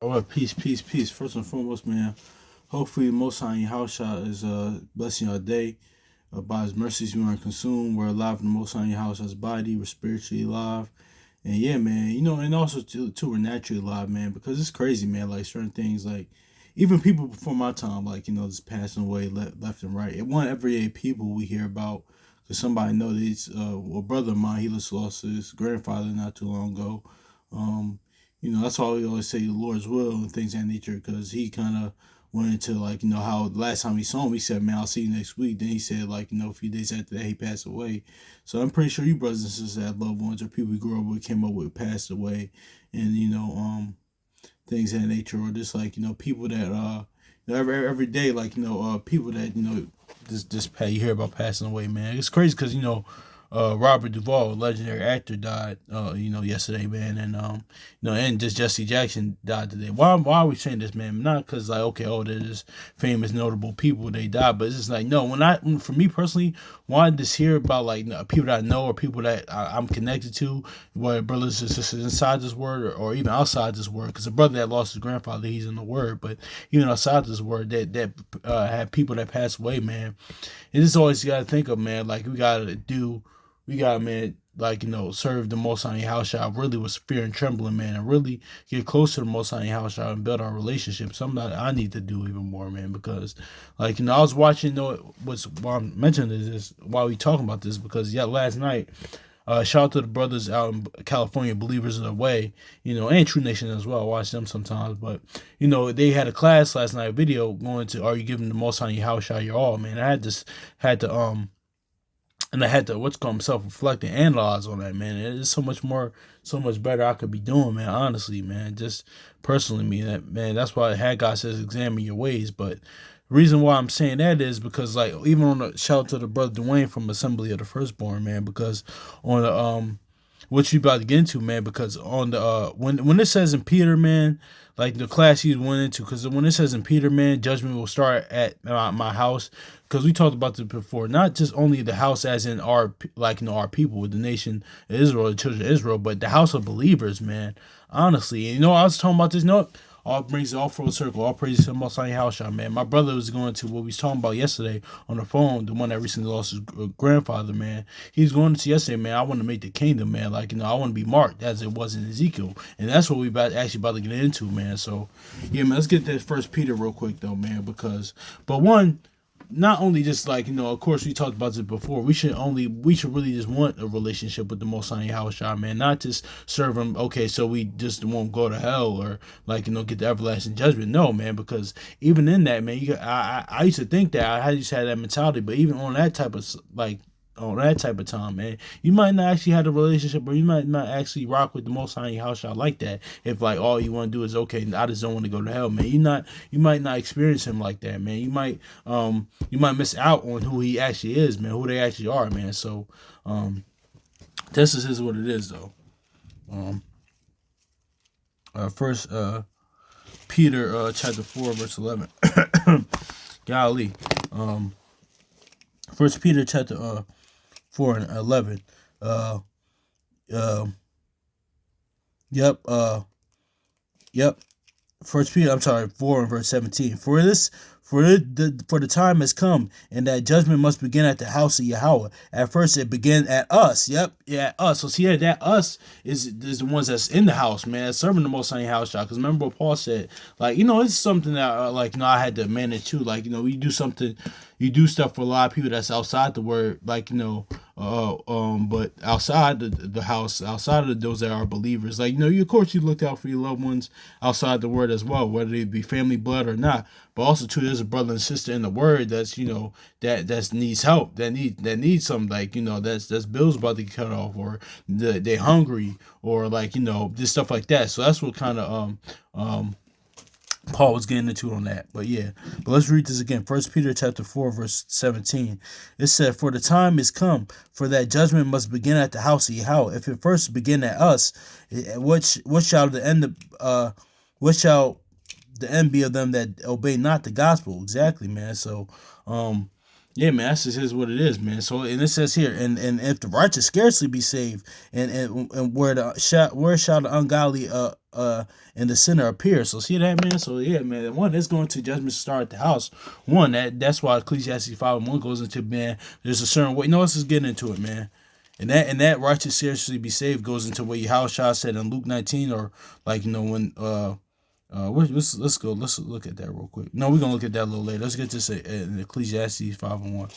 All right, peace, peace, peace. First and foremost, man, hopefully the Most High in your house shot is blessing your day. By His mercies, we aren't consumed. We're alive in the Most High in your house as body. We're spiritually alive. And yeah, man, and also too we're naturally alive, man, because it's crazy, man. Like certain things, like even people before my time, like just passing away left and right. It wasn't everyday people we hear about. Cause somebody know these, a brother of mine, he just lost his grandfather not too long ago. Um, that's why we always say the Lord's will and things of that nature, because he kind of went into like how the last time he saw him, he said, "Man, I'll see you next week." Then he said like a few days after that he passed away. So I'm pretty sure you brothers and sisters had loved ones or people we grew up with came up with passed away, and things of that nature, or just like people that every day, like people that just pay you hear about passing away, man. It's crazy because Robert Duvall, a legendary actor, died yesterday, man, and and just Jesse Jackson died today. Why are we saying this, man? Not because like, okay, oh, they're just famous notable people, they died, but it's just like, no, for me personally, wanted to hear about like people that I know or people that I'm connected to, whether brothers and sisters inside this word or even outside this word, because a brother that lost his grandfather, he's in the word, but even outside this word, that had people that passed away, man. And this always you gotta think of, man, like we got, man, like serve the Most High house shop really with fear and trembling, man, and really get close to the Most High house shop and build our relationship. Something that I need to do even more, man, because like I was watching. What's why I'm mentioning this why we talking about this, because yeah, last night. Shout out to the brothers out in California, Believers of the Way, and True Nation as well. I watch them sometimes, but they had a class last night, video going to, "Are you giving the Most High house shot your all?" Man, had to and I had to what's called self reflect and analyze on that, man. It's so much more, so much better I could be doing, man. Honestly, man, just personally, man. That's why Haggai says examine your ways. But the reason why I'm saying that is because, like, even on the shout out to the brother Dwayne from Assembly of the Firstborn, man, because on the what you about to get into, man, because on the when it says in Peter, man, like the class he went into, because when it says in Peter, man, judgment will start at my house, because we talked about this before, not just only the house as in our, like, our people with the nation of Israel, the children of Israel, but the house of believers, man. Honestly, and I was talking about this. All brings it all full circle. All praises to the Most High house shot, man. My brother was going to what we was talking about yesterday on the phone, the one that recently lost his grandfather, man. He was going to yesterday, man. I want to make the kingdom, man. Like, I want to be marked as it was in Ezekiel, and that's what we actually about to get into, man. So, yeah, man. Let's get that First Peter real quick, though, man. But one, not only just like of course we talked about this before. We should really just want a relationship with the Most High House Shah, man. Not just serve him. Okay, so we just won't go to hell or like get the everlasting judgment. No, man, because even in that, man, I used to think that I used to have that mentality, but even on that type of like on that type of time, man, you might not actually have a relationship, or you might not actually rock with the Most High house shot like that. If like all you want to do is, okay, I just don't want to go to hell, man. You might not experience him like that, man. You might miss out on who he actually is, man. Who they actually are, man. So this is what it is, though. Um, First Peter chapter 4 verse 11. Golly. Um, First Peter chapter 4 and 11. Uh, uh, yep. Yep. First Peter, I'm sorry, 4 and verse 17. For the time has come, and that judgment must begin at the house of Yahweh. At first, it began at us. Yep, yeah, us. So see, that us is the ones that's in the house, man, serving the Most High house, y'all. Because remember what Paul said, like it's something that like I had to manage too. Like we do something, you do stuff for a lot of people that's outside the word, like but outside the house, outside of those that are believers, like you of course you look out for your loved ones outside the word as well, whether it be family blood or not. But also too, there's a brother and sister in the word that's that needs help, that needs some, like that's bills about to get cut off, or they hungry, or like just stuff like that. So that's what kind of Paul was getting into on that. But yeah, but let's read this again. First Peter chapter 4 verse 17. It said, "For the time is come, for that judgment must begin at the house of Yahweh. If it first begin at us, what shall the end what shall the end be of them that obey not the gospel?" Exactly, man. So yeah, man, that's just is what it is, man. So, and it says here, and if the righteous scarcely be saved, and where shall the ungodly in the center appear. So see that, man. So yeah, man. One that's going to judgment start at the house. One that's why Ecclesiastes 5:1 goes into, man. There's a certain way. No, let's just get into it, man. And that righteous seriously be saved goes into what Yahushua said in Luke 19, or like when let's go. Let's look at that real quick. No, we're gonna look at that a little later. Let's get this in Ecclesiastes 5:1.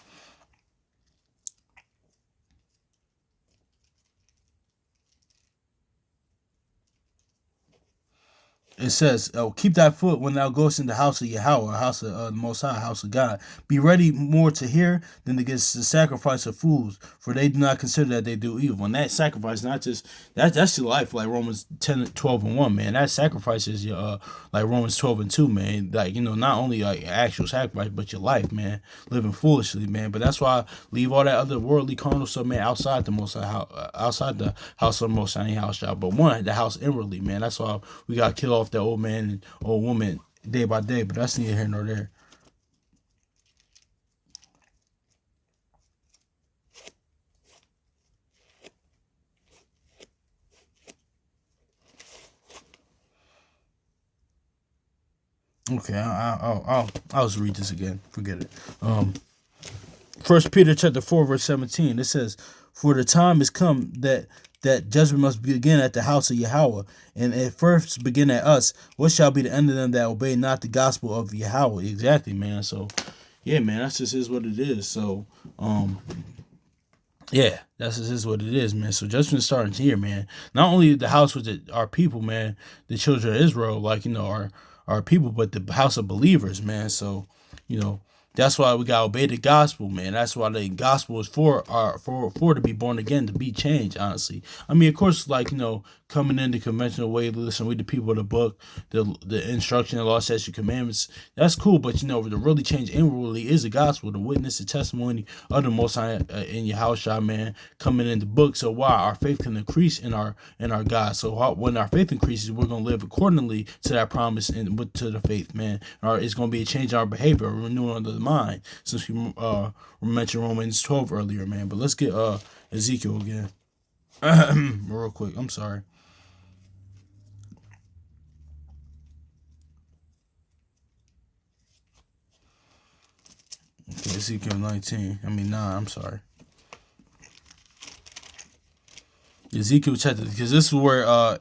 It says, "Oh, keep thy foot when thou goest in the house of Yahweh, house of the Most High, house of God. Be ready more to hear than to get the sacrifice of fools, for they do not consider that they do evil." And that sacrifice, not just that's your life, like Romans 10:12 and 1, man. That sacrifice is your like Romans 12:2, man. Like not only like actual sacrifice, but your life, man. Living foolishly, man. But that's why I leave all that other worldly carnal stuff, man, outside the Most High, outside the house of the Most High house, job. But the house inwardly, man. That's why we got to kill off that old man and old woman day by day, but that's neither here nor there. Okay, I'll just read this again. Forget it. First Peter chapter 4 verse 17. It says, "For the time is come that judgment must begin at the house of Yahweh, and it first begin at us. What shall be the end of them that obey not the gospel of Yahweh?" Exactly, man. So, yeah, man, that's just is what it is. So, yeah, that's just is what it is, man. So judgment starting here, man. Not only the house with our people, man, the children of Israel, like our people, but the house of believers, man. So, you know, that's why we gotta obey the gospel, man. That's why the gospel is for to be born again, to be changed. Honestly, I mean, of course, like coming in the conventional way, listen, read the people of the book, the instruction, the law, statute, commandments. That's cool, but to really change inwardly is the gospel, the witness, the testimony of the Most High in your house, man, coming in the book. So why our faith can increase in our God. So when our faith increases, we're gonna live accordingly to that promise and to the faith, man. It's gonna be a change in our behavior, a renewal of the mind. Since we mentioned Romans 12 earlier, man. But let's get Ezekiel again, real quick. I'm sorry. Okay, Ezekiel 19. I mean 9. I'm sorry. Ezekiel chapter, because this is where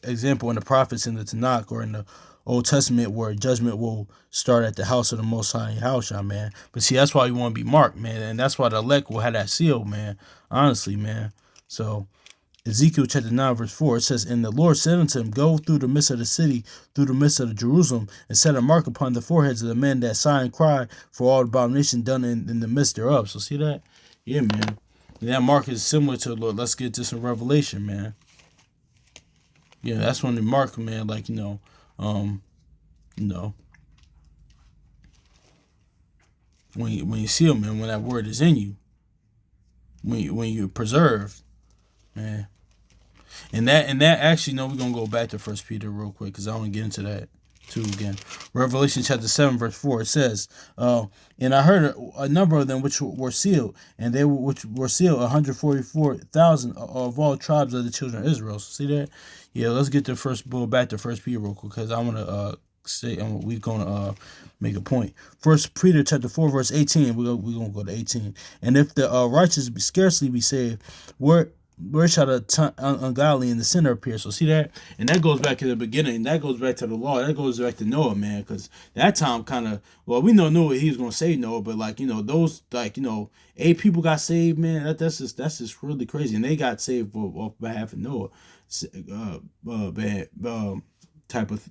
example in the prophets in the Tanakh or in the Old Testament where judgment will start at the house of the Most High house, man. But see, that's why you want to be marked, man, and that's why the elect will have that seal, man. Honestly, man. So Ezekiel chapter 9 verse 4, it says, "And the Lord said unto him, Go through the midst of the city, through the midst of the Jerusalem, and set a mark upon the foreheads of the men that sigh and cry for all abomination done in the midst thereof." So see that? Yeah, man. And that mark is similar to, Lord, let's get to some Revelation, man. Yeah, that's when the mark, man, like, you know, when you seal, man, when that word is in you, when you're preserved, man. And that actually, no, we're gonna go back to First Peter real quick because I want to get into that too again. Revelation chapter 7 verse 4, it says, "And I heard a number of them which were sealed, and they which were sealed 144,000 of all tribes of the children of Israel." So see that? Yeah, let's get the first bull back to First Peter real quick because I want to say we're gonna make a point. First Peter chapter 4 verse 18. We're gonna go to 18. "And if the righteous scarcely be saved, where shall the ungodly in the sinner appear?" So see that, and that goes back to the beginning. That goes back to the law. That goes back to Noah, man, because that time kind of, well, we know Noah, he was gonna save Noah, but like those like 8 people got saved, man. That's just really crazy, and they got saved off behalf of Noah, bad type of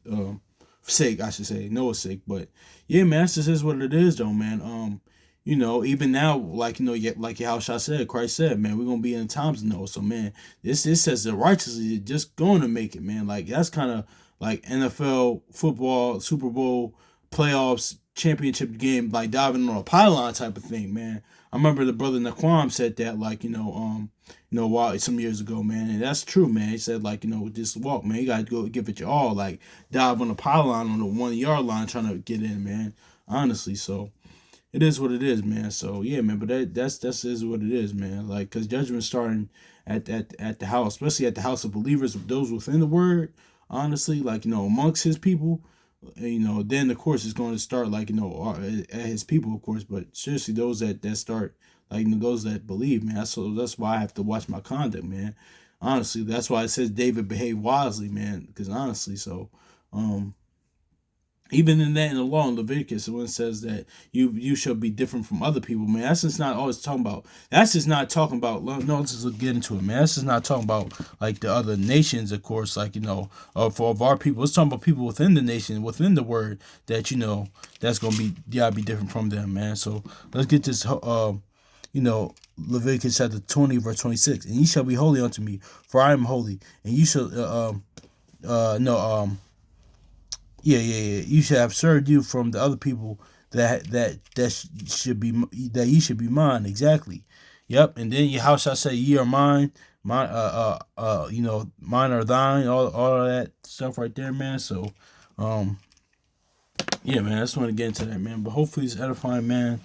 sake, I should say, Noah's sake. But yeah, man, that's just is what it is, though, man. Even now, like like how Shah said, Christ said, man, we're gonna be in times of Noah. So man, this says the righteous is just going to make it, man. Like that's kind of like NFL football, Super Bowl, playoffs, championship game, like diving on a pylon type of thing, man. I remember the brother Naquam said that, like while some years ago, man, and that's true, man. He said like just walk, man. You gotta go give it your all, like dive on a pylon on the 1 yard line trying to get in, man. Honestly, so it is what it is, man. So yeah, man. But that's is what it is, man. Like, cause judgment starting at the house, especially at the house of believers, of those within the word. honestly, like, amongst his people, then of course it's going to start, like, at his people, of course. But seriously, those that start, like, those that believe, man. That's why I have to watch my conduct, man. Honestly, that's why it says David behaved wisely, man. Because honestly, so um even in that, in the law in Leviticus, when it says that you shall be different from other people, man, that's just not always talking about. That's just not talking about. No, let's just get into it, man. That's just not talking about like the other nations, of course. Like, for of our people, it's talking about people within the nation, within the word, that that's gonna be different from them, man. So let's get this. Leviticus chapter 20, verse 26, and ye shall be holy unto me, for I am holy, and you shall no yeah. You should have served you from the other people should be that ye should be mine, exactly. Yep. And then your house shall say, ye are mine, mine mine are thine, all of that stuff right there, man. So, um, yeah, man, I just want to get into that, man. But hopefully it's edifying, man.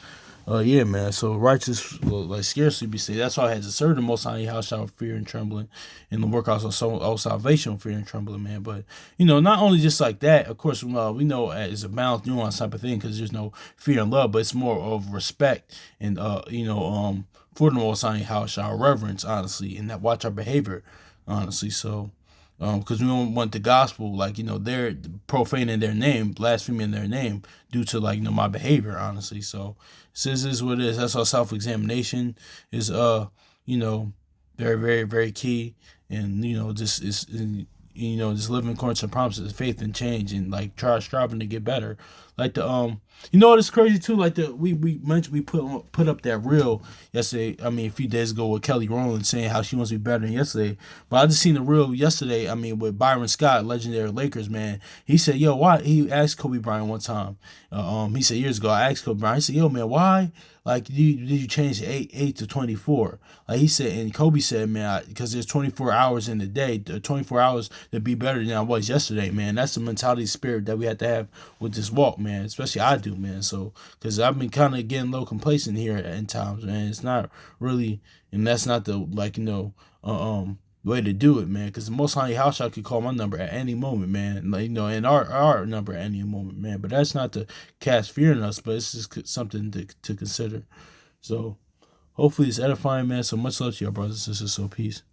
Yeah, man. So righteous will like scarcely be saved. That's why I had to serve the Most High house shall fear and trembling, and the work also salvation with fear and trembling, man. But not only just like that. Of course, we know it's a balanced nuance type of thing because there's no fear and love, but it's more of respect and for the Most High house, our reverence, honestly, and that watch our behavior, honestly. So because we don't want the gospel, like, they're profaning their name, blaspheming their name due to, like, my behavior, honestly. So this is what it is. That's how self-examination is you know very, very, very key. And just is just living according to promises, faith, and change, and like striving to get better. Like what is crazy too, like we mentioned, we put up that reel yesterday, I mean a few days ago, with Kelly Rowland saying how she wants to be better than yesterday. But I just seen the reel yesterday, I mean, with Byron Scott, legendary Lakers, man. He said, yo, why, he asked Kobe Bryant one time, he said years ago, I asked Kobe Bryant, he said, yo, man, why, like, did you change 8 to 24? Like he said, and Kobe said, man, because there's 24 hours in the day, 24 hours to be better than I was yesterday, man. That's the mentality, spirit that we have to have with this walk, man. Especially I do, man. So, because I've been kind of getting a little complacent here at times, man. It's not really, and that's not the, like, way to do it, man. Because the Most High house, I could call my number at any moment, man. Like, and our number at any moment, man. But that's not to cast fear in us, but it's just something to consider. So hopefully it's edifying, man. So much love to y'all, brothers and sisters. So peace.